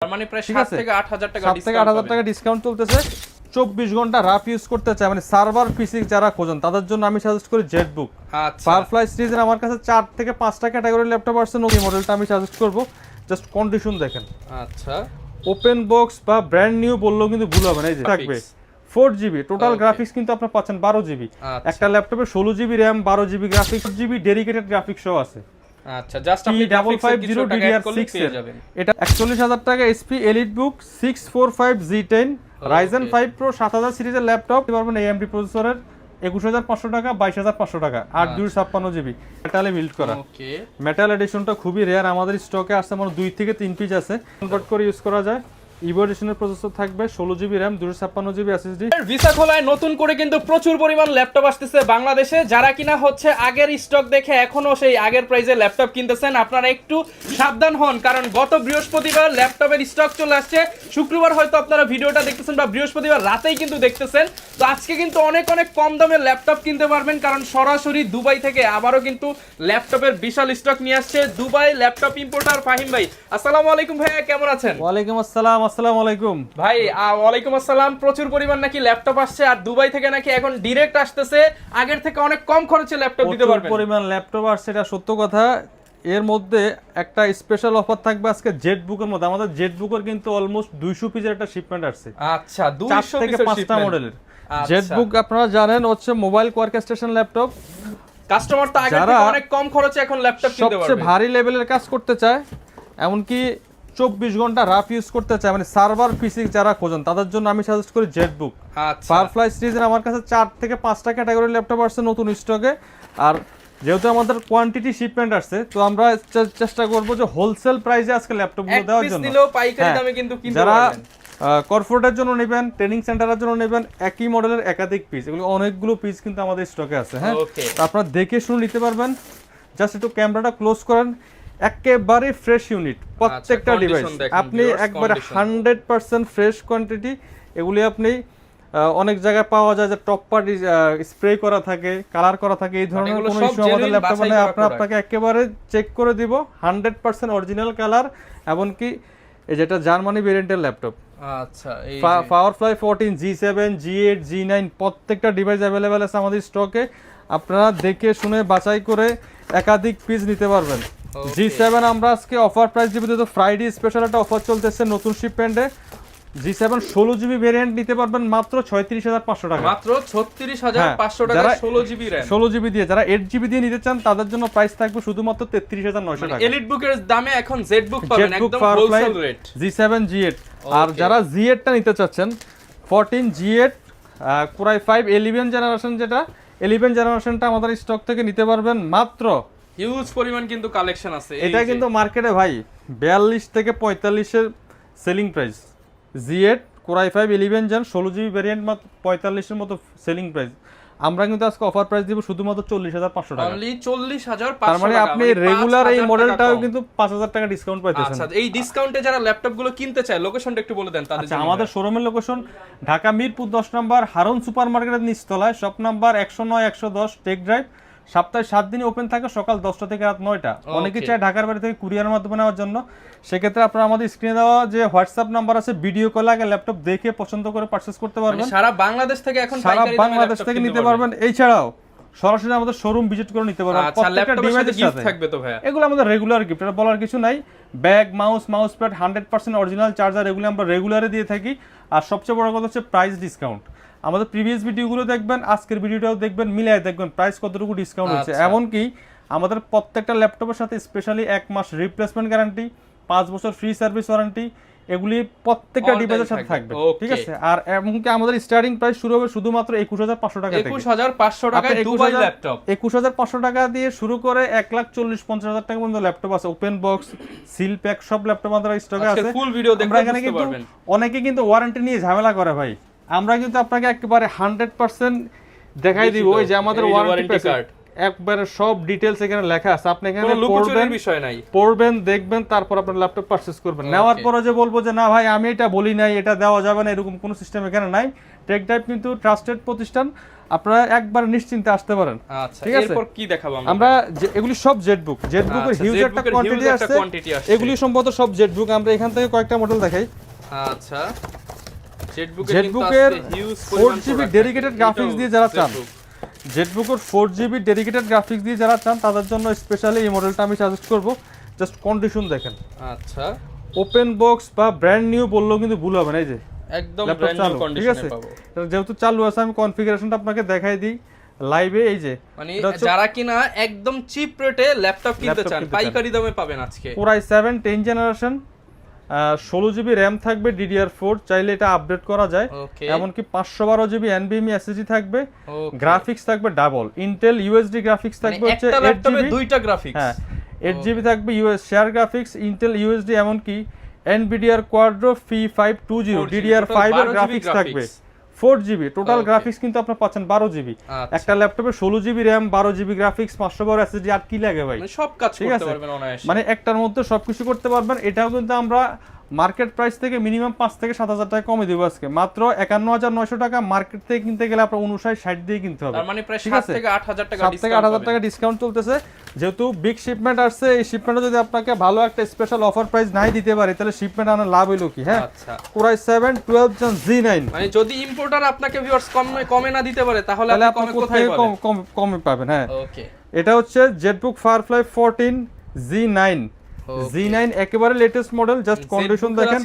মানে প্রায় 7 থেকে 8000 টাকা ডিসকাউন্ট 7 থেকে 8000 টাকা ডিসকাউন্ট চলতেছে। 24 ঘন্টা রাফ ইউজ করতে চায় মানে সার্ভার পিসি যারা খোঁজেন তাদের জন্য আমি সাজেস্ট করি জেটবুক। আচ্ছা ফায়ারফ্লাই সিরিজের আমার কাছে 4 থেকে 5টা ক্যাটাগরি ল্যাপটপ আছে, এই মডেলটা আমি সাজেস্ট করব। জাস্ট কন্ডিশন দেখেন, আচ্ছা ওপেন বক্স বা ব্র্যান্ড নিউ বললেও কিন্তু ভুল হবে না। এই যে থাকবে 4GB টোটাল গ্রাফিক্স, কিন্তু আপনারা পাচ্ছেন 12GB। একটা ল্যাপটপে 16GB RAM 12GB graphics, GB dedicated graphics সহ আছে। আচ্ছা জাস্ট আপনি 550 DDR6 এর এটা 41000 টাকা SP EliteBook 645G10 Ryzen 5 Pro 7000 সিরিজের ল্যাপটপ পাবেন AMD প্রসেসরের 21500 টাকা 22500 টাকা 8/256GB মেটালে বিল্ড করা। ওকে মেটাল এডিশনটা খুবই রেয়ার, আমাদের স্টকে আসছে মানে 2 থেকে 3 পিস আছে, কনভার্ট করে ইউজ করা যায়। ইভো এডিশনের প্রসেসর থাকবে 16GB RAM 256GB SSD। Visa খোলায় নতুন করে কিন্তু প্রচুর পরিমাণ ল্যাপটপ আসতেছে বাংলাদেশে। যারা কিনা হচ্ছে আগের স্টক দেখে এখনো সেই আগের প্রাইসে ল্যাপটপ কিনতেছেন, আপনারা একটু সাবধান হন, কারণ গত বৃহস্পতিবার ল্যাপটপের স্টক চলে আসছে। শুক্রবার হয়তো আপনারা ভিডিওটা দেখতেছেন বা বৃহস্পতিবার রাতেই কিন্তু দেখতেছেন। তো আজকে কিন্তু অনেক অনেক কম দামে ল্যাপটপ কিনতে পারবেন, কারণ সরাসরি দুবাই থেকে আবারও কিন্তু ল্যাপটপের বিশাল স্টক নিয়ে আসছে দুবাই ল্যাপটপ ইম্পোর্টার ফাহিম ভাই। আসসালামু আলাইকুম ভাইয়া, কেমন আছেন? ওয়ালাইকুম আসসালাম। আসসালামু আলাইকুম ভাই। ওয়ালাইকুম আসসালাম। প্রচুর পরিমাণ নাকি ল্যাপটপ আসছে, আর দুবাই থেকে নাকি এখন ডাইরেক্ট আসতেছে, আগের থেকে অনেক কম খরচে ল্যাপটপ দিতে পারবেন। পরিমাণ ল্যাপটপ আসছে, এটা সত্য কথা। এর মধ্যে একটা স্পেশাল অফার থাকবে আজকে জেটবুকের মধ্যে। আমাদের জেটবুকের কিন্তু অলমোস্ট 200 পিসের একটা শিপমেন্ট আসছে। আচ্ছা 200 থেকে পিসের 5টা মডেলের আচ্ছা। জেটবুক আপনারা জানেন হচ্ছে mobile quark station laptop. Customer তো আগে থেকে অনেক কম খরচে এখন ল্যাপটপ কিনতে পারবে। সবচেয়ে ভারী লেভেলের কাজ করতে চায়, এমনকি 24 ঘন্টা রাফ ইউজ করতে চায় মানে সার্ভার পিসি যারা খোঁজেন তাদের জন্য আমি সাজেস্ট করি জেটবুক। আচ্ছা ফায়ারফ্লাই সিরিজের আমার কাছে 4 থেকে 5টা ক্যাটাগরি ল্যাপটপ আসছে নতুন স্টকে। আর যেহেতু আমাদের কোয়ান্টিটি শিপমেন্ট আসছে, তো আমরা চেষ্টা করব যে হোলসেল প্রাইসে আজকে ল্যাপটপগুলো দেওয়ার জন্য। দিলেও পাইকারি দামে কিন্তু কিনতে যারা পারবেন। কর্পোরেটের জন্য নেবেন, ট্রেনিং সেন্টারের জন্য নেবেন, একই মডেলের একাধিক পিস, এগুলো অনেকগুলো পিস কিন্তু আমাদের স্টকে আছে। হ্যাঁ, তো আপনারা দেখে শুনে নিতে পারবেন। জাস্ট একটু ক্যামেরাটা ক্লোজ করেন, একেবারে ফ্রেশ ইউনিট প্রত্যেকটা ডিভাইস। আপনি একবারে 100% ফ্রেশ কোয়ান্টিটি। এগুলি আপনি অনেক জায়গায় পাওয়া যায় যে টপ পার্টি স্প্রে করা থাকে, কালার করা থাকে, এই ধরনের কোনো ইস্যু আমাদের ল্যাপটপে নেই। আপনাকে একেবারে চেক করে দিব 100% অরিজিনাল কালার, এমনকি এই যেটা জার্মানি ভেরিয়েন্টের ল্যাপটপ। আচ্ছা এই পাওয়ারফ্লাই 14 G7 G8 G9 প্রত্যেকটা ডিভাইস অ্যাভেলেবেল আছে আমাদের স্টকে। আপনারা দেখে শুনে বাছাই করে একাধিক পিস নিতে পারবেন। G7 আমরা আজকে অফার প্রাইস দিব, যেহেতু ফ্রাইডে স্পেশাল একটা অফার চলতেছে নতুন শিপমেন্টে। G7 16GB ভেরিয়েন্ট নিতে পারবেন মাত্র 36500 টাকা। মাত্র 36500 টাকা 16GB RAM 16GB দিয়ে। যারা 8GB দিয়ে নিতে চান তাদের জন্য প্রাইস থাকবে শুধুমাত্র 33900 টাকা। এলিট বুকের দামে এখন জেটবুক পাবেন একদম হোলসেল রেট। G7 G8। আর যারা G8 টা নিতে চাচ্ছেন 14 G8 Core i5 11 জেনারেশন, যেটা 11 জেনারেশনটা আমাদের স্টক থেকে নিতে পারবেন মাত্র। হিউজ পরিমাণ কিন্তু কালেকশন আছে। এটা কিন্তু মার্কেটে ভাই 42 থেকে 45 এর selling price. G8 Core i5 11 gen 16GB variant মাত্র 45 এর মতো সেলিং প্রাইস। আমরা কিন্তু আজকে অফার প্রাইস দিব শুধুমাত্র 40500 টাকা। অনলি 40500 টাকা। তার মানে আপনি রেগুলার এই মডেলটাও কিন্তু 5000 টাকা ডিসকাউন্ট পাইতেছেন। আচ্ছা এই ডিসকাউন্টে যারা ল্যাপটপ গুলো কিনতে চায় লোকেশনটা একটু বলে দেন তাদের জন্য। আমাদের শোরুমের লোকেশন ঢাকা মিরপুর 10 নম্বর হারুন সুপারমার্কেটের নিচতলায়, শপ নাম্বার 109 110 টেক ড্রাইভ। সপ্তাহে 7 দিন ওপেন থাকে, সকাল 10টা থেকে রাত 9টা। অনেকে চায় ঢাকার বাইরে থেকে কুরিয়ারের মাধ্যমে নেওয়ার জন্য, সেক্ষেত্রে আপনারা আমাদের স্ক্রিনে দেওয়া যে হোয়াটসঅ্যাপ নাম্বার আছে, ভিডিও কলে আগে ল্যাপটপ দেখে পছন্দ করে পারচেজ করতে পারবেন। সারা বাংলাদেশ থেকে এখন সারা বাংলাদেশ থেকে নিতে পারবেন। এছাড়াও সরাসরি আমাদের শোরুম ভিজিট করে নিতে পারবেন। প্রত্যেকটা ডিভাইসে গিফট থাকবে তো ভাইয়া। এগুলো আমাদের রেগুলার গিফট, এটা বলার কিছু নাই। Bag, mouse pad 100% original charger, এগুলো আমরা রেগুলারে দিয়ে থাকি। আর সবচেয়ে বড় কথা হচ্ছে প্রাইস ডিসকাউন্ট। আমাদের প্রিভিয়াস ভিডিওগুলো দেখবেন, আজকের ভিডিওটাও দেখবেন, মিলিয়ে দেখবেন প্রাইস কতটুকু ডিসকাউন্ট হচ্ছে। এমনকি আমাদের প্রত্যেকটা ল্যাপটপের সাথে স্পেশালি 1 মাস রিপ্লেসমেন্ট গ্যারান্টি, 5 বছর ফ্রি সার্ভিস ওয়ারেন্টি, এগুলি প্রত্যেকটা ডিভাইসের সাথে থাকবে। ঠিক আছে। আর এমনকি আমাদের স্টার্টিং প্রাইস শুরু হবে শুধুমাত্র 21500 টাকা থেকে। 21500 টাকায় দুবাই ল্যাপটপ। 21500 টাকা দিয়ে শুরু করে 1,40,50,000 টাকা পর্যন্ত ল্যাপটপ আছে। ওপেন বক্স, সিল প্যাক সব ল্যাপটপ আমাদের স্টকে আছে। ফুল ভিডিও দেখলে বুঝতে পারবেন। অনেকে কিন্তু ওয়ারেন্টি নিয়ে ঝামেলা করে ভাই, আমরা কিন্তু আপনাকে একেবারে 100% দেখাই দিব। ওই যে আমাদের ওয়ারেন্টি কার্ড একবারে সব ডিটেইলস এখানে লেখা আছে, আপনি এখানে কোনো লুকোচুরির বিষয় নাই, পড়বেন দেখবেন তারপর আপনার ল্যাপটপ পারচেজ করবেন। নেওয়ার পরে যে বলবো যে না ভাই আমি এটা বলি নাই, এটা দেওয়া যাবে না, এরকম কোনো সিস্টেম এখানে নাই। টেক টাইপ কিন্তু ট্রাস্টেড প্রতিষ্ঠান, আপনারা একবার নিশ্চিন্তে আসতে পারেন। আচ্ছা, ঠিক আছে, এরপর কি দেখাবো আমরা? এগুলি সব জেটবুক, জেটবুকের হিউজ একটা কোয়ান্টিটি আছে, এগুলি সম্ভবত সব জেটবুক। আমরা এখান থেকে কয়েকটা মডেল দেখাই। আচ্ছা, জেটবুকের 4GB ডেডিকেটেড গ্রাফিক্স দিয়ে যারা চান, জেটবুকের 4GB ডেডিকেটেড গ্রাফিক্স দিয়ে যারা চান তাদের জন্য স্পেশালি এই মডেলটা আমি সাজেস্ট করব। জাস্ট কন্ডিশন দেখেন। আচ্ছা, ওপেন বক্স বা ব্র্যান্ড নিউ বললেও কিন্তু ভুল হবে না, এই যে একদম ব্র্যান্ড নিউ কন্ডিশনে পাবো। যেহেতু চালু আছে আমি কনফিগারেশনটা আপনাকে দেখাই দিই লাইভে। এই যে মানে যারা কিনা একদম চিপ রেটে ল্যাপটপ কিনতে চান, পাইকারি দামে পাবেন আজকে। Core i7 10 generation, 16GB RAM থাকবে, DDR4, চাইলে এটা আপডেট করা যায়। এমনকি 512GB NVMe SSD থাকবে, গ্রাফিক্স থাকবে ডাবল, ইন্টেল ইউএসডি গ্রাফিক্স থাকবে হচ্ছে 8GB, দুইটা গ্রাফিক্স, হ্যাঁ 8GB থাকবে শেয়ার গ্রাফিক্স, ইন্টেল ইউএসডি, এমনকি NVIDIA Quadro P520 DDR5 এর গ্রাফিক্স থাকবে, 4GB টোটাল গ্রাফিক্স কিন্তু আপনারা পাচ্ছেন 12GB। একটা ল্যাপটপে 16GB RAM, 12GB graphics, 512 SSD, আর কি লাগে ভাই? মানে সব কাজ করতে পারবেন অনায়াসে, মানে একটার মধ্যে সবকিছু করতে পারবেন। এটাও কিন্তু আমরা মার্কেট প্রাইস থেকে মিনিমাম 5 থেকে 7,000 টাকা কমে দেব আজকে, মাত্র 51,900 টাকা। মার্কেট থেকে কিনতে গেলে আপনার 59-60 দিয়ে কিনতে হবে, তার মানে প্রায় 7 থেকে 8,000 টাকা ডিসকাউন্ট, 7 থেকে 8,000 টাকা ডিসকাউন্ট চলতেছে। যেহেতু বিগ শিপমেন্ট আসছে, এই শিপমেন্টে যদি আপনাকে ভালো একটা স্পেশাল অফার প্রাইস নাই দিতে পারে তাহলে শিপমেন্ট আনার লাভ হইলো কি? হ্যাঁ, আচ্ছা, Core i7 12 Gen Z9, মানে যদি ইম্পোর্টার আপনাকে ভিউয়ার্স কমে না দিতে পারে তাহলে আপনি কোথায় কমে পাবেন? হ্যাঁ, ওকে, এটা হচ্ছে জেটবুক Firefly 14 Z9, Z9 একেবারে লেটেস্ট মডেল, জাস্ট কন্ডিশন দেখেন।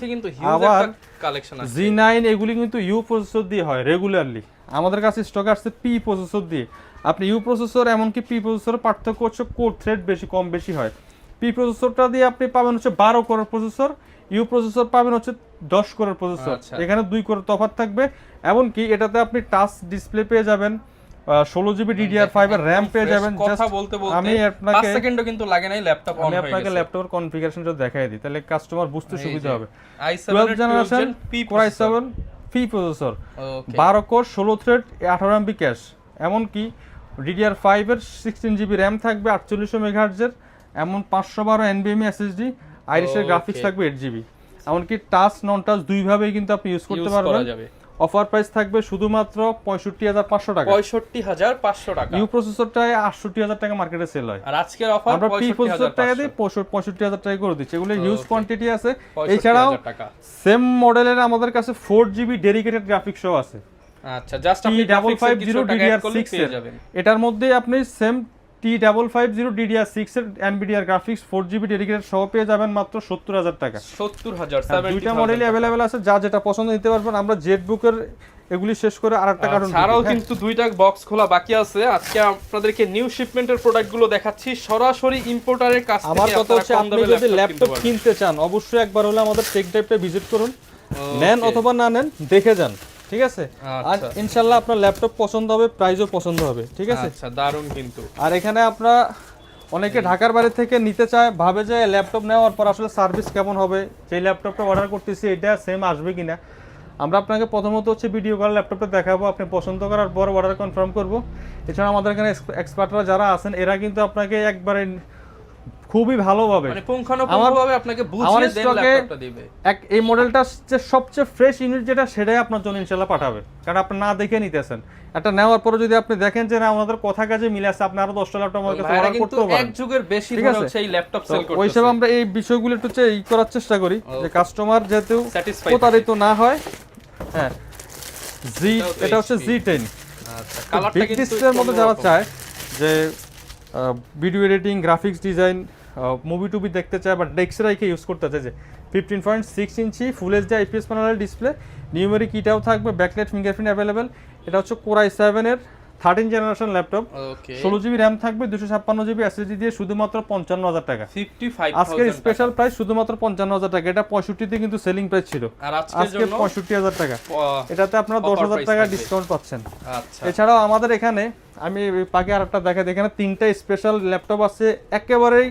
আবার কালেকশন আছে Z9 এগুলি কিন্তু ইউ প্রসেসর দিয়ে হয় রেগুলারলি, আমাদের কাছে স্টক আসছে পি প্রসেসর দিয়ে। আপনি ইউ প্রসেসর এমনকি পি প্রসেসরের পার্থক্য হচ্ছে কোর থ্রেড বেশি কম বেশি হয়। পি প্রসেসরটা দিয়ে আপনি পাবেন হচ্ছে 12 কোরের প্রসেসর, ইউ প্রসেসর পাবেন হচ্ছে 10 কোরের প্রসেসর, এখানে 2 কোরের তফাৎ থাকবে। এমনকি এটাতে আপনি টাচ ডিসপ্লে পেয়ে যাবেন, 16GB DDR5 এর RAM পেয়ে যাবেন। কথা বলতে বলতে আমি আপনাকে 5 সেকেন্ডও কিন্তু লাগে নাই ল্যাপটপ অন হয়ে গেছে। আমি আপনাকে ল্যাপটপের কনফিগারেশনটা দেখাই দিই, তাহলে কাস্টমার বুঝতে সুবিধা হবে। i7 12 generation Core i7 P processor, 12 core, 16 thread, 18 MB cash, এমনকি DDR5 এর 16GB RAM থাকবে, 4800 MHz এর, এমন 512 NVMe SSD, আইরিশের গ্রাফিক্স থাকবে 8GB। এমনকি টাচ নন টাচ দুই ভাবেই কিন্তু আপনি ইউজ করতে পারবেন। অফার প্রাইস থাকবে শুধুমাত্র 65,500 টাকা, 65,500 টাকা। ইউ প্রসেসরটায় 68,000 টাকা মার্কেটে সেল হয়, আর আজকের অফার আমরা পি প্রসেসর টাকা দিয়ে 65,000 টাকা করে দিচ্ছি। এগুলো হিউজ কোয়ান্টিটি আছে। এছাড়াও সেম মডেলের আমাদের কাছে 4GB ডেডিকেটেড গ্রাফিক্স সহ আছে। আচ্ছা, জাস্ট আপনি T550 DDR6 এর, এটার মধ্যে আপনি সেম T550 DDR6 এর NVIDIA গ্রাফিক্স 4GB ডেডিকেটেড সহ পেয়ে যাবেন মাত্র 70,000 টাকা। 70,000, দুইটা মডেলই अवेलेबल আছে, যা যেটা পছন্দ নিতে পারবেন। আমরা জেটবুকের এগুলি শেষ করে আরেকটা কারণ ছাড়াও কিন্তু দুইটা বক্স খোলা বাকি আছে। আজকে আপনাদেরকে নিউ শিপমেন্টের প্রোডাক্টগুলো দেখাচ্ছি সরাসরি ইম্পোর্টারের কাছ থেকে। আমার কথা হচ্ছে আপনি যদি ল্যাপটপ কিনতে চান অবশ্যই একবার হলে আমাদের টেক টাইপটা ভিজিট করুন, নেন অথবা না নেন দেখে যান, ঠিক আছে? আর ইনশাআল্লাহ আপনার ল্যাপটপ পছন্দ হবে, প্রাইসও পছন্দ হবে, ঠিক আছে? আচ্ছা, দারুণ কিন্তু। আর এখানে আপনারা অনেকে ঢাকার বাইরে থেকে নিতে চায়, ভাবে যে ল্যাপটপ নেওয়ার পর আসলে সার্ভিস কেমন হবে, সেই ল্যাপটপটা অর্ডার করতেছি এটা সেম আসবে কিনা। আমরা আপনাকে প্রথমত হচ্ছে ভিডিও কল ল্যাপটপটা দেখাবো, আপনি পছন্দ করার পর অর্ডার কনফার্ম করব। এছাড়া আমাদের এখানে এক্সপার্টরা যারা আছেন এরা কিন্তু আপনাকে একবারে খুবই ভালোভাবে মানে পুঙ্খানুপুঙ্খভাবে আপনাকে বুঝিয়ে দেন ল্যাপটপটা দিবে। এই মডেলটা যে সবচেয়ে ফ্রেশ ইউনিট যেটা সেটাই আপনার জন্য ইনশাআল্লাহ পাঠাবে, কারণ আপনি না দেখে নিতেছেন। এটা নেওয়ার পরে যদি আপনি দেখেন যে না আমাদের কথা কাজে মিলে আছে, আপনি আরো 10টা ল্যাপটপ আমাদের কাছে অর্ডার করতে পারেন। এক যুগের বেশি ধরে হচ্ছে এই ল্যাপটপ সেল করতেছে। ওইসব আমরা এই বিষয়গুলো একটু করার চেষ্টা করি যে কাস্টমার যেহেতু প্রতারিত না হয়। হ্যাঁ, এটা হচ্ছে Z10। আচ্ছা, কালারটা কিন্তু ডিসপ্লের মধ্যে যারা চায় যে video editing, graphics design, movie টুবি দেখতে চায় বা ডেস্কের আইকে ইউজ করতে চায়, যে 15.6 ইঞ্চি ফুল এইচডি আইপিএস প্যানেলের ডিসপ্লে, নিউমেরিক কিটাও থাকবে, ব্যাকলাইট ফিঙ্গারপ্রিন্ট অ্যাভেলেবেল। এটা হচ্ছে Core i7 এর 13 জেনারেশন ল্যাপটপ, 16GB র্যাম থাকবে, 256GB এসএসডি দিয়ে শুধুমাত্র 55,000 টাকা। 55,000 আজকের স্পেশাল প্রাইস শুধুমাত্র 55,000 টাকা। এটা 65 তে কিন্তু সেলিং প্রাইস ছিল, আর আজকে 65,000 টাকা। এটাতে আপনারা 10,000 টাকা ডিসকাউন্ট পাচ্ছেন। আচ্ছা, এছাড়াও আমাদের এখানে আমি পাকে আরেকটা দেখাই, এখানে 3টা স্পেশাল ল্যাপটপ আছে, একেবারেই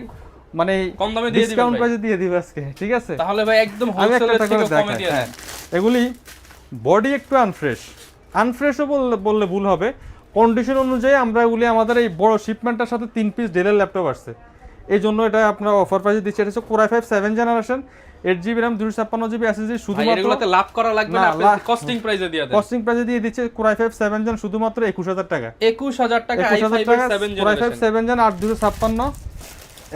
মানে কম দামে দিয়ে দিবেন, ডিসকাউন্ট প্রাইসে দিয়ে দিব আজকে, ঠিক আছে? তাহলে ভাই একদম হোলসেলের থেকে কমে দিয়ে দেন। এগুলি বডি একটু আনফ্রেশও বললে ভুল হবে, কন্ডিশন অনুযায়ী আমরা এগুলি আমাদের এই বড় শিপমেন্টের সাথে 3 পিস ডেলের ল্যাপটপ আসছে, এই জন্য এটা আপনার অফার প্রাইসে দিচ্ছে। এটা হচ্ছে Core i5 7 generation, 8GB RAM 256GB SSD। শুধুমাত্র এগুলোতে লাভ করা লাগবে না, আপনি কস্টিং প্রাইসে দিয়ে দেন। কস্টিং প্রাইসে দিয়ে দিচ্ছে Core i5 7 জেন শুধুমাত্র 21000 টাকা। 21000 টাকা i5 7 Core i5 7 জেন 8256।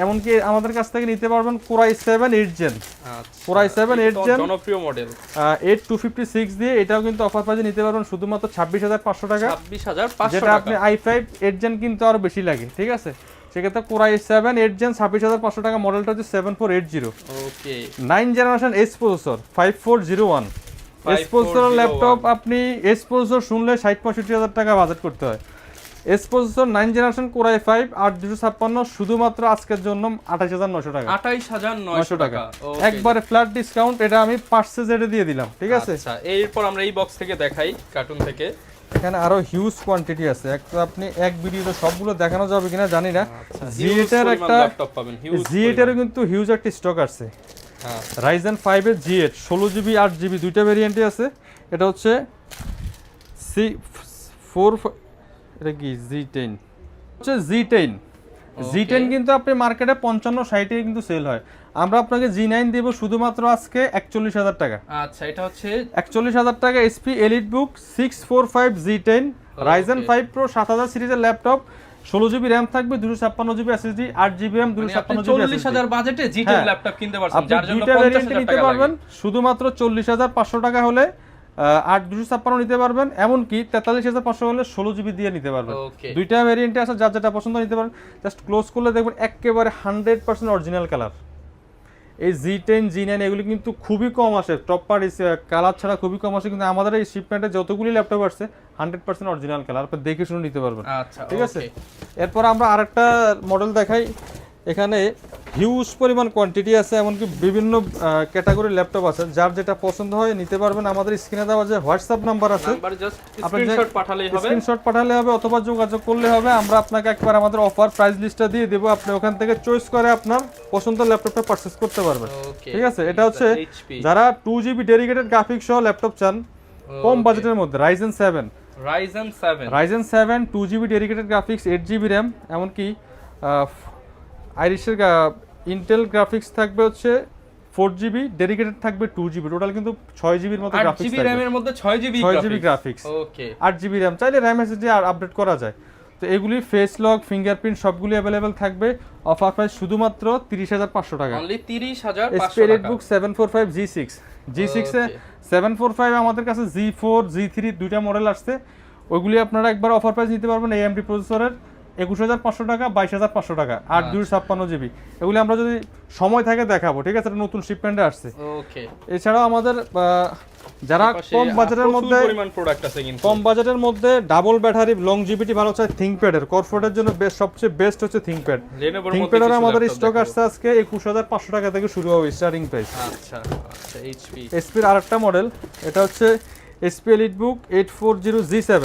এমনকি আমাদের কাছ থেকে নিতে পারবেন Core i7 8 জেন। আচ্ছা, Core i7 8 জেন জনপ্রিয় মডেল 8256 দিয়ে, এটাও কিন্তু অফার প্রাইসে নিতে পারবেন শুধুমাত্র 26500 টাকা। 26500 যেটা টাকা। আপনি i5 8 জেন কিন্তু আরো বেশি লাগে, ঠিক আছে? সেক্ষেত্রে Core i7 8 জেন 26500 টাকা। মডেলটা হচ্ছে 7480। ওকে, 9 generation S processor 5401। S processor laptop, আপনি এস প্রসেসর শুনলে 60-65 টাকা বাজেট করতে হয়। S processor 9 generation Core i5 8256 শুধুমাত্র আজকের জন্য 28900 টাকা। 28900 টাকা একবারে ফ্ল্যাট ডিসকাউন্ট। এটা আমি পার্সেস রেটে দিয়ে দিলাম, ঠিক আছে? আচ্ছা, এরপর আমরা এই বক্স থেকে দেখাই, কার্টুন থেকে। এখানে আরো হিউজ কোয়ান্টিটি আছে, একটা আপনি এক ভিডিওতে সবগুলো দেখানো যাবে কিনা জানি না। G8 এর একটা ল্যাপটপ পাবেন, হিউজ। G8 এর কিন্তু হিউজ একটা স্টক আছে। হ্যাঁ, Ryzen 5 এর G8 16GB 8GB দুইটা ভেরিয়েন্টই আছে। এটা হচ্ছে C4, এটা কি Z10 হচ্ছে Z10। Z10 কিন্তু আপনি মার্কেটে 55-60 এ কিন্তু সেল হয়, আমরা আপনাকে G9 দেব শুধুমাত্র আজকে 41000 টাকা। আচ্ছা, এটা হচ্ছে 41000 টাকা। SP EliteBook 645 Z10 Ryzen 5 Pro 7000 সিরিজের ল্যাপটপ, 16GB RAM থাকবে, 256GB SSD, 8GB RAM 256GB SSD। 40000 বাজেটে G10 ল্যাপটপ কিনতে পারছেন, আপনি যার জন্য দুইটা ভেরিয়েন্ট 50000 নিতে টাকা পারবেন লাগবে। শুধুমাত্র 40500 টাকা হলে 8256 নিতে পারবেন, এমনকি 43500 হলে 16GB দিয়ে নিতে পারবেন। ওকে, দুইটা ভেরিয়েন্টে আছে, যার যেটা পছন্দ নিতে পারেন। জাস্ট ক্লোজ করলে দেখবেন একেবারে 100% অরিজিনাল কালার। এই Z10 G9 এগুলি কিন্তু খুবই কম আসে, টপ পার্টি কালার ছাড়া খুবই কম আসে, কিন্তু আমাদের এই শিপমেন্টে যতগুলি ল্যাপটপ আসছে 100% অরিজিনাল কালার, আপনি দেখে শুনে নিতে পারবেন। আচ্ছা, ঠিক আছে? এরপর আমরা আরেকটা মডেল দেখাই। এখানে হিউজ পরিমাণ কোয়ান্টিটি আছে, এমনকি বিভিন্ন ক্যাটাগরির ল্যাপটপ আছে, যার যেটা পছন্দ হয় নিতে পারবেন। আমাদের স্ক্রিনে দেওয়া যে হোয়াটসঅ্যাপ নাম্বার আছে, নাম্বারে জাস্ট স্ক্রিনশট পাঠালেই হবে, স্ক্রিনশট পাঠালে হবে অথবা যোগাযোগ করলে হবে। আমরা আপনাকে একবার আমাদের অফার প্রাইস লিস্টটা দিয়ে দেব, আপনি ওখান থেকে চয়েস করে আপনার পছন্দের ল্যাপটপটা পারচেজ করতে পারবেন। ঠিক আছে? এটা হচ্ছে যারা 2GB ডেডিকেটেড গ্রাফিক্স সহ ল্যাপটপ চান কম বাজেটের মধ্যে, Ryzen 7 2GB dedicated graphics 8GB RAM, এমনকি আইরিশের ইন্টেল গ্রাফিক্স থাকবে হচ্ছে 4GB, ডেডিকেটেড থাকবে 2GB, টোটাল কিন্তু 6GB এর মতো গ্রাফিক্স থাকবে। 8GB RAM এর মধ্যে 6GB গ্রাফিক্স, ওকে, 8GB RAM, চাইলে RAM SSD আর আপডেট করা যায়। তো এগুলি ফেস লক, ফিঙ্গারপ্রিন্ট সবগুলি अवेलेबल থাকবে। অফার প্রাইস শুধুমাত্র 30500 টাকা। অনলি 30500 SP EliteBook 745 G6 এ 745 আমাদের কাছে G4 G3 দুইটা মডেল আসছে, ওইগুলি আপনারা একবার অফার প্রাইস নিতে পারবেন। AMD প্রসেসরের 21500 টাকা, 22500 টাকা, 8/256GB। এগুলি আমরা যদি সময় থাকে দেখাবো, ঠিক আছে? এটা নতুন শিপমেন্টে আসছে। ওকে, এছাড়াও আমাদের যারা কম বাজেটের মধ্যে পরিমাণ প্রোডাক্ট আছে, কিন্তু কম বাজেটের মধ্যে ডাবল ব্যাটারি লংজিভিটি ভালো চাই, ThinkPad এর কর্পোরেটের জন্য সবচেয়ে বেস্ট হচ্ছে ThinkPad। ThinkPad এর আমাদের স্টক আসছে আজকে 21500 টাকা থেকে শুরু হবে স্টার্টিং প্রাইস। আচ্ছা, HP এর আরেকটা মডেল, এটা হচ্ছে SP EliteBook 840G7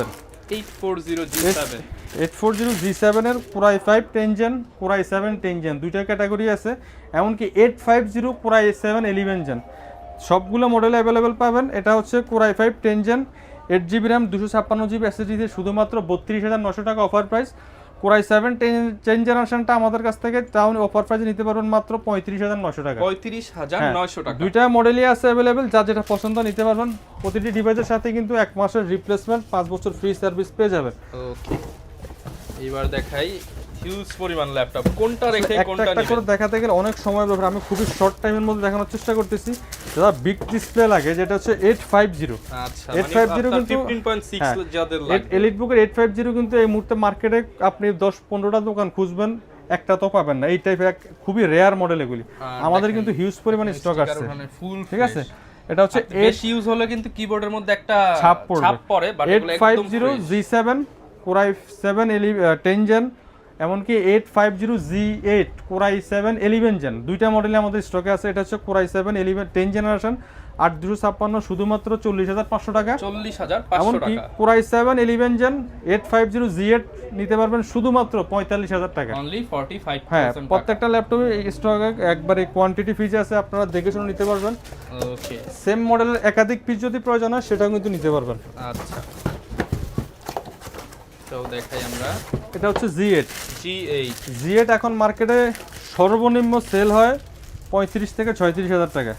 840G7 এর Core i5 10 gen, Core i7 10 gen, দুইটা ক্যাটাগরি আছে, এমনকি 850 Core i7 11 জেন, সবগুলো মডেল অ্যাভেলেবেল পাবেন। এটা হচ্ছে Core i5 10 gen, 8GB RAM 256GB SSD দিয়ে শুধুমাত্র 32900 টাকা অফার প্রাইস। Core i7 10 জেনারেশনটা আমাদের কাছ থেকে টাউন অফার প্রাইসে নিতে পারবেন মাত্র 35900 টাকা। 35900 টাকা। দুইটা মডেলই আছে अवेलेबल, যা যেটা পছন্দ নিতে পারবেন। প্রতিটি ডিভাইসের সাথে কিন্তু 1 মাসের রিপ্লেসমেন্ট, 5 বছর ফ্রি সার্ভিস পেয়ে যাবেন। ওকে, এবার দেখাই হিউজ পরিমাণ ল্যাপটপ, কোনটা রেখে কোনটা একটা করে দেখাতে গেলে অনেক সময় লাগবে, আমি খুবই শর্ট টাইমের মধ্যে দেখানোর চেষ্টা করতেছি। যারা বিগ ডিসপ্লে লাগে, যেটা হচ্ছে 850। আচ্ছা, 850 কিন্তু 15.6 যাদের লাগে, EliteBook এর 850 কিন্তু এই মুহূর্তে মার্কেটে আপনি 10-15টা দোকান খুঁজবেন, একটা তো পাবেন না। এই টাইপের খুবই রেয়ার মডেল এগুলি, আমাদের কিন্তু হিউজ পরিমাণ স্টক আছে। ঠিক আছে? এটা হচ্ছে বেশি ইউজ হলে কিন্তু কিবোর্ডের মধ্যে একটা ছাপ পড়ে, বাট এগুলো একদম 850G7 Core i7 10 জেন, এমনকি 850G8 Core i7 11 জেন, দুইটা মডেলে আমাদের স্টকে আছে। এটা হচ্ছে Core i7 11 10 জেনারেশন, 8256 শুধুমাত্র 40500 টাকা। 40500 এমনকি টাকা। Core i7 11 জেন 850G8 নিতে পারবেন শুধুমাত্র 45000 টাকা। অনলি 45%। হ্যাঁ, প্রত্যেকটা ল্যাপটপে স্টকে একবারে কোয়ান্টিটি ফিজ আছে, আপনারা দেখে শুনে নিতে পারবেন। ওকে, সেম মডেলের একাধিক পিস যদি প্রয়োজন হয় সেটাও কিন্তু নিতে পারবেন। আচ্ছা, এটাও দেখাই আমরা। এটা হচ্ছে Z8। G8 এখন মার্কেটে সর্বনিম্ন সেল হয় 35 থেকে 36,000 টাকা।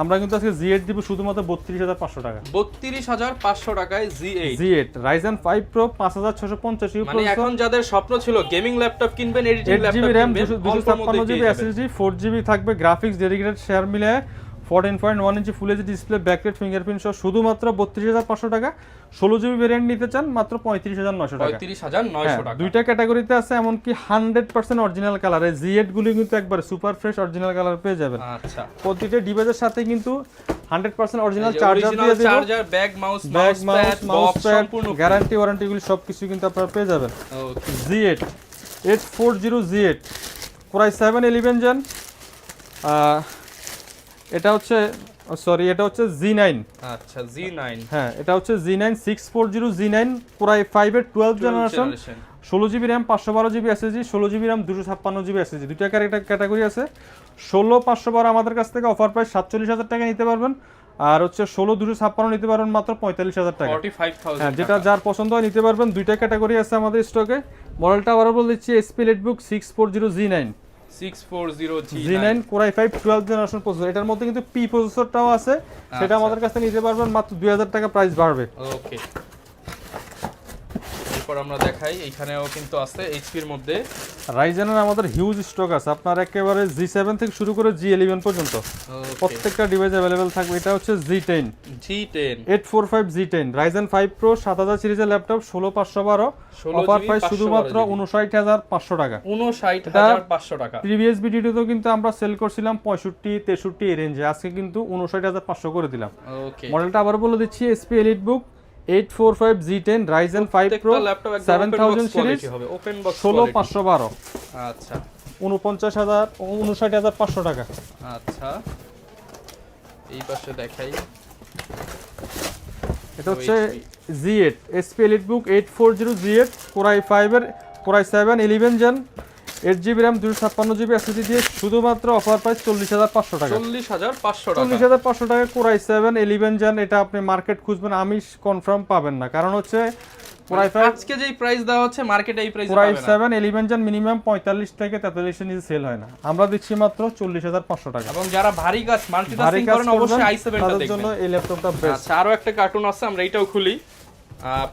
আমরা কিন্তু আজকে Z8 দিব শুধুমাত্র 32,500 টাকা। 32,500 টাকায় Z8 Ryzen 5 Pro 5650 মানে এখন যাদের স্বপ্ন ছিল গেমিং ল্যাপটপ কিনবেন, এডিটিং ল্যাপটপ কিনবেন, 256GB SSD 4GB থাকবে, গ্রাফিক্স ডেডিকেটেড শেয়ার মিলে 14.1 inch full HD display, backlight, fingerprint সহ শুধুমাত্র 32,500 টাকা। 16GB ভেরিয়েন্ট নিতে চান মাত্র 35,900 টাকা। 35,900 টাকা। দুইটা ক্যাটাগরিতে আছে, এমনকি 100% অরিজিনাল কালার। এই Z8 গুলি কিন্তু একবার সুপার ফ্রেশ অরিজিনাল কালার পেয়ে যাবেন। আচ্ছা, প্রতিটা ডিভাইসের সাথে কিন্তু 100% অরিজিনাল চার্জার দিয়ে দেব, charger, bag, mouse pad, box, সম্পূর্ণ গ্যারান্টি ওয়ারেন্টি গুলি সবকিছু কিন্তু আপনারা পেয়ে যাবেন। ওকে, Z8 840 Z8 Core i7 11 Gen, এটা হচ্ছে এটা হচ্ছে Z9। আচ্ছা, Z9, হ্যাঁ এটা হচ্ছে Z9 640 Z9 Core i5 এর 12 generation, 16GB RAM 512GB SSD, 16GB RAM 256GB SSD। দুইটা ক্যাটাগরি আছে। 16 512 আমাদের কাছ থেকে অফার প্রাইস 47,000 টাকা নিতে পারবেন, আর হচ্ছে 16 256 নিতে পারবেন মাত্র 45,000 টাকা। 45,000। হ্যাঁ, যেটা যার পছন্দ হয় নিতে পারবেন। দুইটা ক্যাটাগরি আছে আমাদের স্টকে। মডেলটা আবার বলে দিচ্ছি HP EliteBook 640 Z9 G9 Core i5 12 generation processor. এটার মধ্যে কিন্তু P প্রসেসরটাও আছে, সেটা আমাদের কাছে নিতে পারবেন মাত্র 2,000 টাকা প্রাইস বাড়বে। ওকে, এরপর আমরা দেখাই, এইখানেও কিন্তু আছে HP এর মধ্যে। রাইজেনের আমাদের হিউজ স্টক আছে, আপনার একেবারে G7 থেকে শুরু করে G11 পর্যন্ত প্রত্যেকটা ডিভাইস अवेलेबल থাকবে। এটা হচ্ছে G10 845 G10 Ryzen 5 Pro 7000 সিরিজের ল্যাপটপ 16512, অফার প্রাইস শুধুমাত্র 59,500 টাকা। 59,500 টাকা। প্রিভিয়াস ভিডিওতেও কিন্তু আমরা সেল করছিলাম 65 63 এই রেঞ্জে, আজকে কিন্তু 59,500 করে দিলাম। ওকে, মডেলটা আবার বলে দিচ্ছি HP EliteBook 845 Z10 Ryzen 5 Pro 7000 series 16512। আচ্ছা, 59,500 টাকা। আচ্ছা, এই পাশে দেখাই, এটা হচ্ছে Z8 HP EliteBook 840 Z8 Core i5 এর Core i7 11 Gen 8GB RAM 256GB SSD দিয়ে শুধুমাত্র অফার প্রাইস 40,500 টাকা। 40,500 টাকা। 40,500 টাকা Core i7 11 Gen। এটা আপনি মার্কেট খুঁজবেন, আমি কনফার্ম পাবেন না, কারণ হচ্ছে Core i5 আজকে যেই প্রাইস দেওয়া হচ্ছে মার্কেটে এই প্রাইসে Core পাবেন না। i7 11 Gen মিনিমাম 45 থেকে 43 এর নিচে সেল হয় না, আমরা দিচ্ছি মাত্র 40,500 টাকা। এবং যারা ভারী কাজ মাল্টিটাস্কিং করেন অবশ্যই i7 টা তাদের দেখবেন। জন্য এই ল্যাপটপটা বেস্ট। আচ্ছা, আরো একটা কার্টুন আছে, আমরা এটাও খুলি।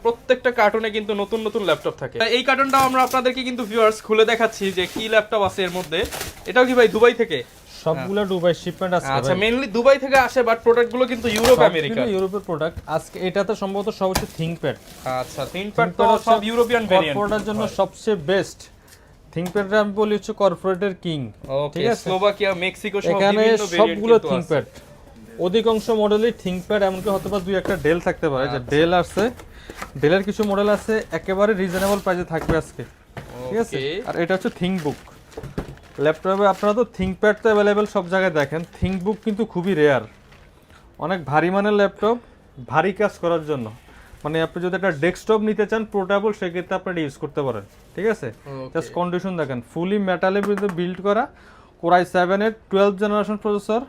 প্রত্যেকটা কার্টুনে কিন্তু নতুন নতুন ল্যাপটপ থাকে। এই কার্টুনটাও আমরা আপনাদেরকে কিন্তু ভিউয়ার্স খুলে দেখাচ্ছি যে কি ল্যাপটপ আছে এর মধ্যে। এটাও কি ভাই দুবাই থেকে? সবগুলো দুবাই শিপমেন্ট আছে। আচ্ছা, মেইনলি দুবাই থেকে আসে, বাট প্রোডাক্টগুলো কিন্তু ইউরোপ আমেরিকা, ইউরোপের প্রোডাক্ট। আজকে এটাতে সম্ভবত সব হচ্ছে ThinkPad। আচ্ছা, ThinkPad তো সব ইউরোপিয়ান ভেরিয়েন্ট। কর্পোরেটের জন্য সবচেয়ে বেস্ট ThinkPad আমি বলি হচ্ছে কর্পোরেটের কিং। ঠিক আছে, স্লোভাকিয়া, মেক্সিকো সহ এখানে বিভিন্ন ভেরিয়েন্ট সবগুলো কিন্তু ThinkPad, অধিকাংশ মডেলই ThinkPad, এমনকি হয়তো বা দুই একটা ডেল থাকতে পারে। যে ডেল আছে, ডেলের কিছু মডেল আছে একেবারে রিজনেবল প্রাইসে থাকবে আজকে, ঠিক আছে। আর এটা হচ্ছে ThinkBook ল্যাপটপে। আপনারা তো ThinkPad তো অ্যাভেলেবেল সব জায়গায় দেখেন, ThinkBook কিন্তু খুবই রেয়ার, অনেক ভারী মানের ল্যাপটপ, ভারী কাজ করার জন্য। মানে আপনি যদি একটা ডেস্কটপ নিতে চান পোর্টেবল, সেক্ষেত্রে আপনি ইউজ করতে পারেন, ঠিক আছে। জাস্ট কন্ডিশন দেখেন, ফুলি মেটালের ভিতরে বিল্ড করা, Core i7 এর 12 জেনারেশন প্রসেসর,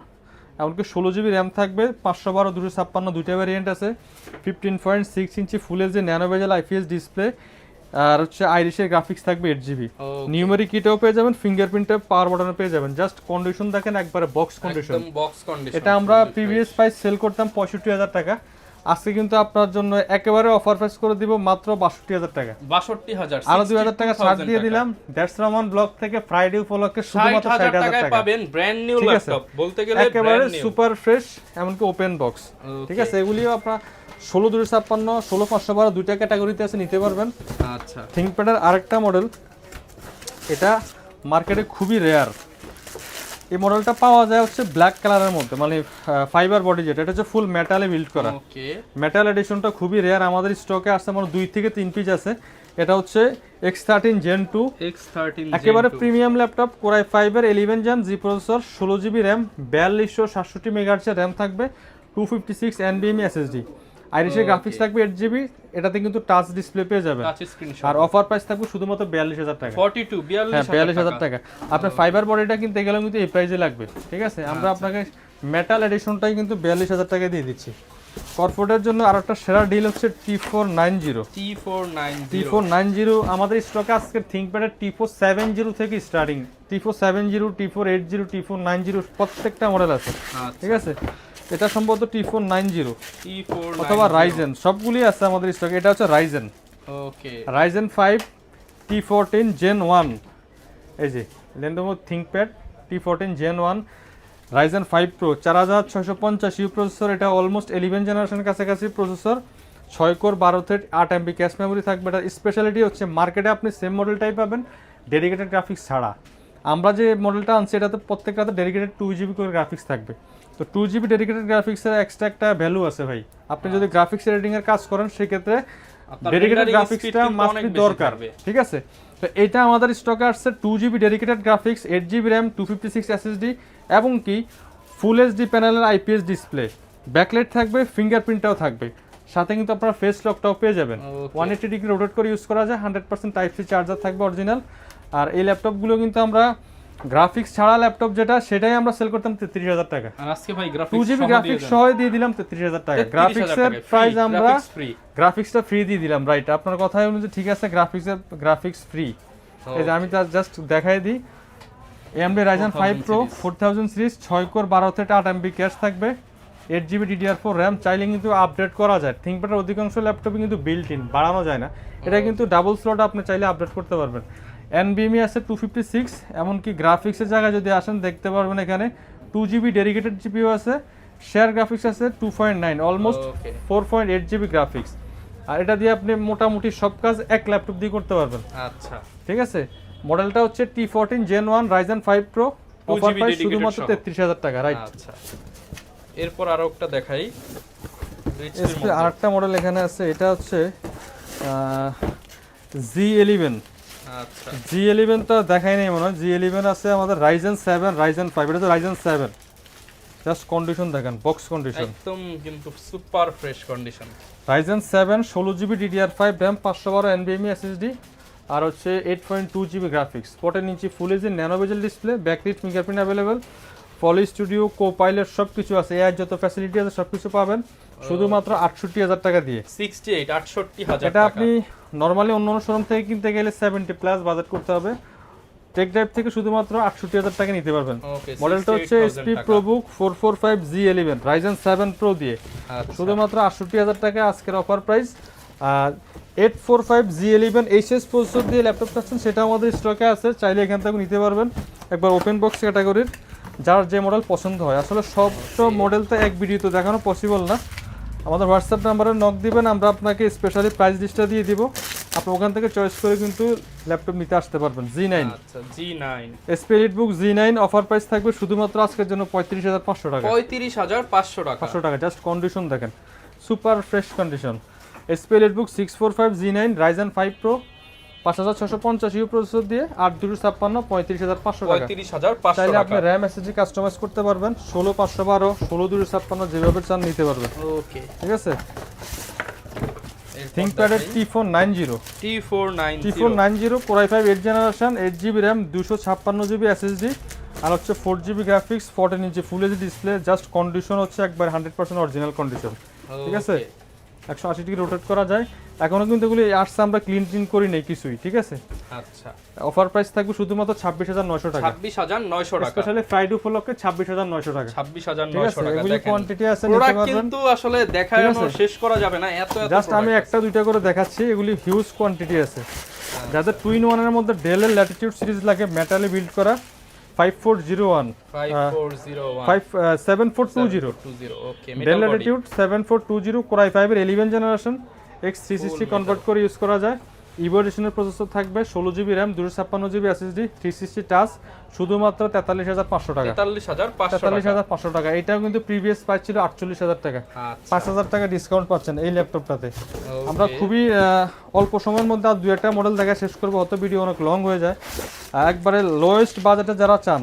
এমনকি 16GB র্যাম থাকবে, 512 256 দুইটা ভ্যারিয়েন্ট আছে, 15.6 inch full HD nano bezel IPS display, আর হচ্ছে আইরিশের গ্রাফিক্স থাকবে 8GB। নিউমেরিক কিটাও পেয়ে যাবেন, ফিঙ্গারপ্রিন্টে পাওয়ার বাটনও পেয়ে যাবেন। জাস্ট কন্ডিশন দেখেন একবারে বক্স কন্ডিশন, একদম বক্স কন্ডিশন। এটা আমরা প্রিভিয়াস প্রাইস সেল করতাম 65,000 টাকা, আজকে কিন্তু আপনার জন্য একেবারে অফার প্রাইস করে দিব মাত্র 62,000 টাকা। 62,000, আরো 2,000 টাকা ছাড় দিয়ে দিলাম। দ্যাটস রহমান ব্লগ থেকে ফ্রাইডে উপলক্ষে শুধুমাত্র 60,000 টাকায় পাবেন ব্র্যান্ড নিউ ল্যাপটপ, বলতে গেলে একেবারে সুপার ফ্রেশ, এমনকি ওপেন বক্স, ঠিক আছে। এগুলিও আপনারা 16 256 16 512 দুইটা ক্যাটাগরিতে আছে, নিতে পারবেন। আচ্ছা, ThinkPad এর আরেকটা মডেল, এটা মার্কেটে খুবই রেয়ার। এই মডেলটা পাওয়া যায় হচ্ছে ব্ল্যাক কালারের মধ্যে, মানে ফাইবার বডি, যেটা এটা হচ্ছে ফুল মেটালে বিল্ড করা। ওকে, মেটাল এডিশনটা খুবই রেয়ার, আমাদের স্টকে আসছে মানে 2 থেকে 3 পিস আছে। এটা হচ্ছে X13 Gen 2 একেবারে প্রিমিয়াম ল্যাপটপ, Core i5 এর 11 Gen G processor, 16GB RAM 4267 MHz এর RAM থাকবে, 256 NVMe SSD, আইরিশের গ্রাফিক্স থাকবে 8GB। এটাতে কিন্তু টাচ ডিসপ্লে পেয়ে যাবেন, আর অফার প্রাইস থাকবে শুধুমাত্র 42,000 টাকা। 42,000 টাকা। আপনার ফাইবার বডিটা কিনতে গেলেও কিন্তু এই প্রাইসে লাগবে, ঠিক আছে। আমরা আপনাকে মেটাল এডিশনটাই কিন্তু 42,000 টাকা দিয়ে দিচ্ছি। কর্পোরেটের জন্য আরেকটা সেরা ডিল হচ্ছে T490 T490 আমাদের স্টকে আজকে থিংকপ্যাডের T470 থেকে স্টার্টিং, T470 T480 T490 প্রত্যেকটা মডেল আছে। ঠিক আছে, এটা সম্ভবত T490 অথবা রাইজেন, সবগুলি আছে আমাদের স্টকে। এটা হচ্ছে রাইজেন, ওকে, রাইজেন 5 T14 Gen 1, এই যে Lenovo ThinkPad T14 Gen 1 Ryzen 5 Pro 4650 processor, এটা অলমোস্ট 11 জেনারেশন কাছাকাছি processor, 6 core 12 thread 8 MB cache memory থাকবে। এটা স্পেশালিটি হচ্ছে মার্কেটে আপনি সেম মডেলটাই পাবেন ডেডিকেটেড গ্রাফিক্স ছাড়া। আমরা যে মডেলটা আনছি এটাতে প্রত্যেকটাতে ডেডিকেটেড 2GB করে গ্রাফিক্স থাকবে। তো 2GB ডেডিকেটেড গ্রাফিক্সের এক্সট্রা একটা ভ্যালু আছে ভাই, আপনি যদি গ্রাফিক্স এডিটিং এর কাজ করেন সেক্ষেত্রে ডেডিকেটেড গ্রাফিক্সটা মাস্ট বি দরকার। ঠিক আছে, তো এটা আমাদের স্টকে আসছে 2GB dedicated graphics, 8GB RAM, 256 SSD এবং কি ফুল এইচডি প্যানেলের IPS ডিসপ্লে, ব্যাকলাইট থাকবে, ফিঙ্গারপ্রিন্টটাও থাকবে, সাথে কিন্তু আপনারা ফেস লকটাও পেয়ে যাবেন। 180 ডিগ্রি রোটেট করে ইউজ করা যায়, 100% টাইপ সি চার্জার থাকবে অরিজিনাল। আর এই ল্যাপটপগুলো কিন্তু আমরা গ্রাফিক্স ছাড়া ল্যাপটপ যেটা সেটাই আমরা সেল করতাম 33000 টাকা, আর আজকে ভাই গ্রাফিক্স 2GB গ্রাফিক্স সহ দিয়ে দিলাম 33000 টাকা। গ্রাফিক্সের প্রাইস আমরা গ্রাফিক্সটা ফ্রি দিয়ে দিলাম, রাইট? আপনার কথাই অনুযায়ী ঠিক আছে, গ্রাফিক্স ফ্রি। এই যে আমি জাস্ট দেখাই দিই, AMD Ryzen 5 Pro 4000 series, 6 core 12 thread 8 MB cash থাকবে, 8GB DDR4 RAM, চাইলে কিন্তু আপডেট করা যায়। থিংকপ্যাডের অধিকাংশ ল্যাপটপে কিন্তু বিল্ট ইন, বাড়ানো যায় না, এটা কিন্তু ডাবল স্লট, আপনি চাইলে আপডেট করতে পারবেন। NVMe আছে 256, এমনকি গ্রাফিক্সের জায়গায় যদি আসেন দেখতে পারবেন এখানে 2GB ডেডিকেটেড GPU আছে, শেয়ার গ্রাফিক্স আছে 2.9, অলমোস্ট 4.8GB গ্রাফিক্স। আর এটা দিয়ে আপনি মোটামুটি সব কাজ এক ল্যাপটপ দিয়ে করতে পারবেন। আচ্ছা, ঠিক আছে, মডেলটা হচ্ছে T14 Gen 1 Ryzen 5 Pro, offer price শুধুমাত্র 33000 টাকা, রাইট? আচ্ছা, এরপর আরো একটা দেখাই, আরেকটা মডেল এখানে আছে, এটা হচ্ছে G11। আচ্ছা, G11 তো দেখাই নাই মনে হয়, G11 আছে আমাদের Ryzen 7 Ryzen 5, এটা তো Ryzen 7, জাস্ট কন্ডিশন দেখেন, বক্স কন্ডিশন একদম কিন্তু super fresh condition. Ryzen 7 16GB DDR5 RAM, 512 NVMe SSD, আর হচ্ছে 8.2GB graphics, 14 inch full HD nano bezel display, backlight, fingerprint available, Poly Studio, Copilot সব কিছু আছে, এআই যত ফ্যাসিলিটি আছে সব কিছু পাবেন শুধুমাত্র 68000 টাকা দিয়ে। 68000 এটা আপনি নরমালি অন্য শোরুম থেকে কিনতে গেলে 70 প্লাস বাজেট করতে হবে, টেক ড্রাইভ থেকে শুধুমাত্র 68000 টাকা নিতে পারবেন। মডেলটা হচ্ছে HP ProBook 445 G11 Ryzen 7 Pro দিয়ে, শুধুমাত্র 68000 টাকা আজকের অফার প্রাইস। আর 845 G11 HS প্রসেসর দিয়ে ল্যাপটপ চাচ্ছেন সেটা আমাদের স্টকে আছে, চাইলে এখান থেকে নিতে পারবেন। একবার ওপেন বক্স ক্যাটাগরির, যার যে মডেল পছন্দ হয়, আসলে সব মডেল তো এক ভিডিওতে দেখানো পসিবল না, আমাদের হোয়াটসঅ্যাপ নাম্বারে নক দিবেন, আমরা আপনাকে স্পেশালি প্রাইস লিস্টটা দিয়ে দিব, আপনি ওখান থেকে চয়েস করে কিন্তু ল্যাপটপ নিতে আসতে পারবেন। G9, আচ্ছা, G9 HP EliteBook G9 offer price থাকবে শুধুমাত্র আজকের জন্য 35500 টাকা, 35500 টাকা, 500 টাকা, জাস্ট কন্ডিশন দেখেন, super fresh condition. HP EliteBook 645 G9 Ryzen 5 Pro 5650 processor দিয়ে 8256 35500 টাকা, 35500 চাইলে টাকা। আপনি RAM SSD কাস্টমাইজ করতে পারবেন, 16512 16256 যেভাবে চান নিতে পারবেন। ওকে, ঠিক আছে, থিংকপ্যাডের T490 Core i5 8 generation, 8GB RAM, 256GB SSD, আর হচ্ছে 4GB graphics, 14 inch full HD display, just condition হচ্ছে একবার 100% অরিজিনাল কন্ডিশন। ঠিক আছে, 180 ডিগ্রি রোটেট করা যায়, এখনো কিন্তু এগুলি আসছে, আমরা ক্লিন করি নেই কিছুই। ঠিক আছে, আচ্ছা, অফার প্রাইস থাকবে শুধুমাত্র 26900 টাকা, 26900 টাকা, স্পেশালি ফ্রাইডে উপলক্ষে 26900 টাকা, 26900 টাকা। এগুলি দেখেন কোয়ান্টিটি আছে, নিতে প্রোডাক্ট পারবেন, কিন্তু আসলে দেখানো শেষ করা যাবে না, এত জাস্ট আমি একটা দুইটা করে দেখাচ্ছি, এগুলি হিউজ কোয়ান্টিটি আছে। যাদের 2-in-1 এর মধ্যে ডেলের ল্যাটিটিউড সিরিজ লাগে, মেটালে বিল্ড করা, 5401 7420 ওকে, ডেল ল্যাটিটিউড 7420 Core i5 এর 11 জেনারেশন, X360 কনভার্ট করে ইউজ করা যায়, ইভো এডিশনের প্রসেসর থাকবে, 16GB RAM, 256GB SSD, 360 touch, শুধুমাত্র 43500 টাকা, 43500 টাকা। এটাও কিন্তু প্রিভিয়াস প্রাইস ছিল 48000 টাকা, 5000 টাকা ডিসকাউন্ট পাচ্ছেন এই ল্যাপটপটাতে। আমরা খুবই অল্প সময়ের মধ্যে আর দুই একটা মডেল দেখা শেষ করবো, অত ভিডিও অনেক লং হয়ে যায়। একবারে লোয়েস্ট বাজেটে যারা চান,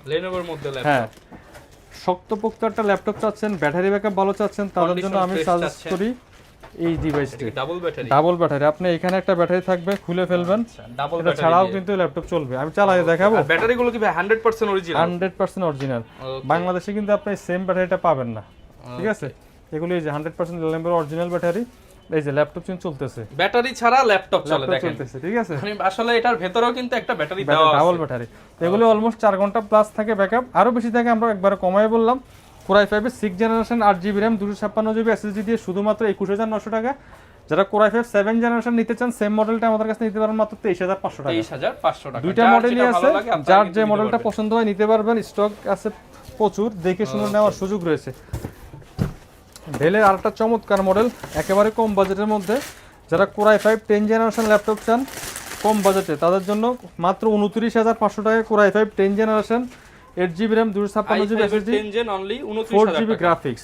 Lenovoর মধ্যে ল্যাপটপ, হ্যাঁ, শক্তপোক্ত একটা ল্যাপটপ চাচ্ছেন, ব্যাটারি ব্যাকআপ ভালো চাচ্ছেন, তাদের জন্য আমি সাজেস্ট করি এই ডিভাইসটি। ডাবল ব্যাটারি, আপনি এখানে একটা ব্যাটারি থাকবে, খুলে ফেলবেন, এটা ছাড়াও কিন্তু ল্যাপটপ চলবে। আমি চালাই দেখাবো, ব্যাটারিগুলো কি 100% অরিজিনাল? 100% অরিজিনাল। বাংলাদেশে কিন্তু আপনি সেম ব্যাটারিটা পাবেন না। ঠিক আছে, এগুলো এই যে 100% ল্যাম্বের অরিজিনাল ব্যাটারি, এই যে ল্যাপটপ চলতেছে, ব্যাটারি ছাড়া ল্যাপটপ চলে দেখেন চলতেছে, ঠিক আছে। মানে আসলে এটার ভেতরেও কিন্তু একটা ব্যাটারি দেওয়া আছে, ডাবল ব্যাটারি। এগুলো অলমোস্ট 4 ঘন্টা প্লাস থাকে ব্যাকআপ, আরো বেশি থাকে, আমরা একবারে কমায় বললাম। Core i5 এর 6 generation 8GB RAM 256GB SSD দিয়ে শুধুমাত্র 21900 টাকা। যারা Core i5 7 জেনারেশন নিতে চান সেম মডেলটা আমাদের কাছে নিতে পারেন মাত্র 23500 টাকা। 23500 টাকা। দুইটা মডেলই আছে, যার যে মডেলটা পছন্দ হয় নিতে পারবেন, স্টক আছে প্রচুর, দেখে শুনে নেওয়ার সুযোগ রয়েছে। ডেলের আরেকটা চমৎকার মডেল একেবারে কম বাজেটের মধ্যে, যারা Core i5 10 জেনারেশন ল্যাপটপ চান কম বাজেটে, তাদের জন্য মাত্র 29500 টাকায় Core i5 10 generation 8GB RAM 256GB SSD 10 gen only 4GB 29000 টাকা। Graphics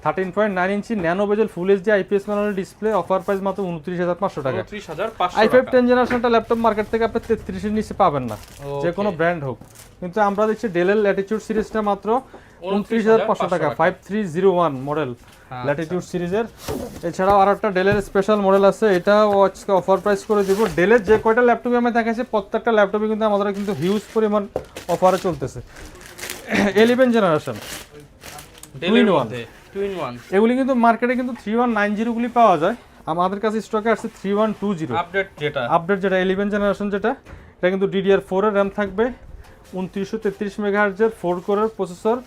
13.9 inch nano bezel full HD IPS প্যানেলের ডিসপ্লে, অফার প্রাইস মাত্র 29500 টাকা। 29500 i5 টাকা। 10 জেনারেশনটা ল্যাপটপ মার্কেট থেকে আপনি 33 এর নিচে পাবেন না, যে কোনো ব্র্যান্ড হোক, কিন্তু আমরা দিচ্ছি ডেলের ল্যাটিটিউড সিরিজটা মাত্র 29500 টাকা। 5301 মডেল ল্যাটিটিউড সিরিজের। এছাড়াও আরেকটা ডেলের স্পেশাল মডেল আছে, এটা আজকে অফার প্রাইস করে দিব। ডেলের যে কয়টা ল্যাপটপে আমি দেখাচ্ছি প্রত্যেকটা ল্যাপটপে কিন্তু আমাদের কিন্তু হিউজ পরিমাণ অফারে চলতেছে। 11 জেনারেশন ডেলের মধ্যে 2-in-1 এগুলি কিন্তু মার্কেটে কিন্তু 3190 গুলি পাওয়া যায়, আমাদের কাছে স্টকে আছে 3120 আপডেট যেটা 11 জেনারেশন, যেটা এটা কিন্তু DDR4 এর RAM থাকবে, 2933 মেগাহার্জ এর 4 কোরের processor,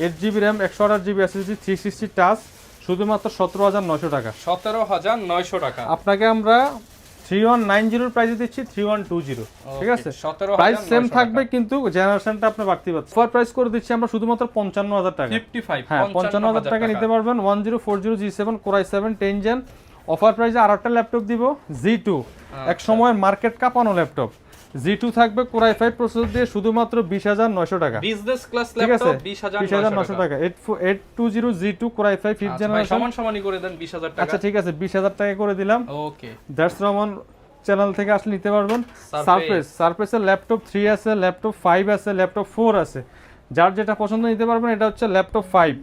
8GB RAM 128GB SSD 360 touch, শুধুমাত্র 17900 টাকা। 17900 টাকা। আপনাকে আমরা 3190 এর প্রাইসে দিচ্ছি 3120, ঠিক আছে। 17900 প্রাইস সেম থাকবে কিন্তু জেনারেশনটা আপনি বাড়তি পাচ্ছেন। অফার প্রাইস করে দিচ্ছি আমরা শুধুমাত্র 55000 টাকা। 55 হ্যাঁ 55000 টাকা নিতে পারবেন। 1040 G7 Core i7 10 gen offer প্রাইসে আরেকটা ল্যাপটপ দিব G2, এক সময়ের মার্কেট কাঁপানো ল্যাপটপ। G2 থাকবে Core i5 প্রসেসর দিয়ে শুধুমাত্র 20900 টাকা। বিজনেস ক্লাস ল্যাপটপ 20900 টাকা। 820 G2 Core i5 5th generation সমানই করে দেন 20000 টাকা। আচ্ছা ঠিক আছে 20000 টাকা করে দিলাম। ওকে, দ্যাটস রহমান চ্যানেল থেকে আসলে নিতে পারবেন। সারফেসের ল্যাপটপ 3 আছে, ল্যাপটপ 5 আছে, ল্যাপটপ 4 আছে, যার যেটা পছন্দ নিতে পারবেন। এটা হচ্ছে ল্যাপটপ 5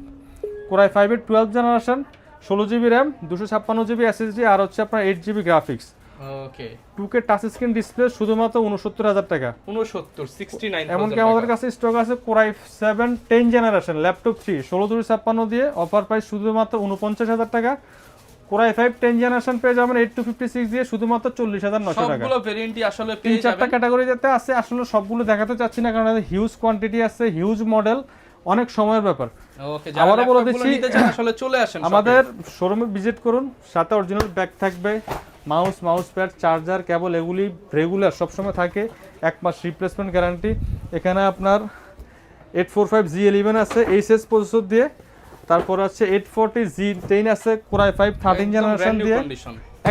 Core i5 এর 12 generation 16GB RAM 256GB SSD আর হচ্ছে আপনার 8GB গ্রাফিক্স। ওকে, 2K টাচ স্ক্রিন ডিসপ্লে শুধুমাত্র 69000 টাকা। 69 এমনকি আমাদের কাছে স্টক আছে Core i7 10 জেনারেশন ল্যাপটপ 3 16/56 দিয়ে অফার প্রাইস শুধুমাত্র 49000 টাকা। Core i5 10 জেনারেশন পেয়ে যাবেন 8256 দিয়ে শুধুমাত্র 40900 টাকা। সবগুলো ভেরিয়েন্টই আসলে পেয়ে যাবেন। 3-4টা ক্যাটাগরি যেতে আছে, আসলে সবগুলো দেখাতে চাচ্ছি না কারণ হিউজ কোয়ান্টিটি আছে, হিউজ মডেল, অনেক সময়ের ব্যাপার। ওকে, আবারও বলে দিচ্ছি আসলে চলে আসেন আমাদের শোরুমে ভিজিট করুন, সাথে অরিজিনাল ব্যাগ থাকবে, মাউস প্যাড, চার্জার, কেবল এগুলি রেগুলার সবসময় থাকে, 1 মাস রিপ্লেসমেন্ট গ্যারান্টি। এখানে আপনার 845 G11 আছে এইচএস প্রসেসর দিয়ে, তারপর আছে 840 G10 আছে Core i5 13 জেনারেশন দিয়ে।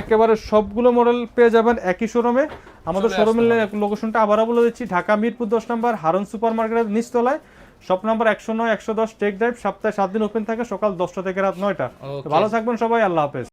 একেবারে সবগুলো মডেল পেয়ে যাবেন একই শোরুমে। আমাদের শোরুমের লোকেশনটা আবারও বলে দিচ্ছি, ঢাকা মিরপুর 10 নম্বর হারুন সুপার মার্কেটের নিচতলায়, শপ নাম্বার 109 110 টেক ড্রাইভ। সপ্তাহে 7 দিন ওপেন থাকে, সকাল 10টা থেকে রাত 9টা। ভালো থাকবেন সবাই, আল্লাহ হাফেজ।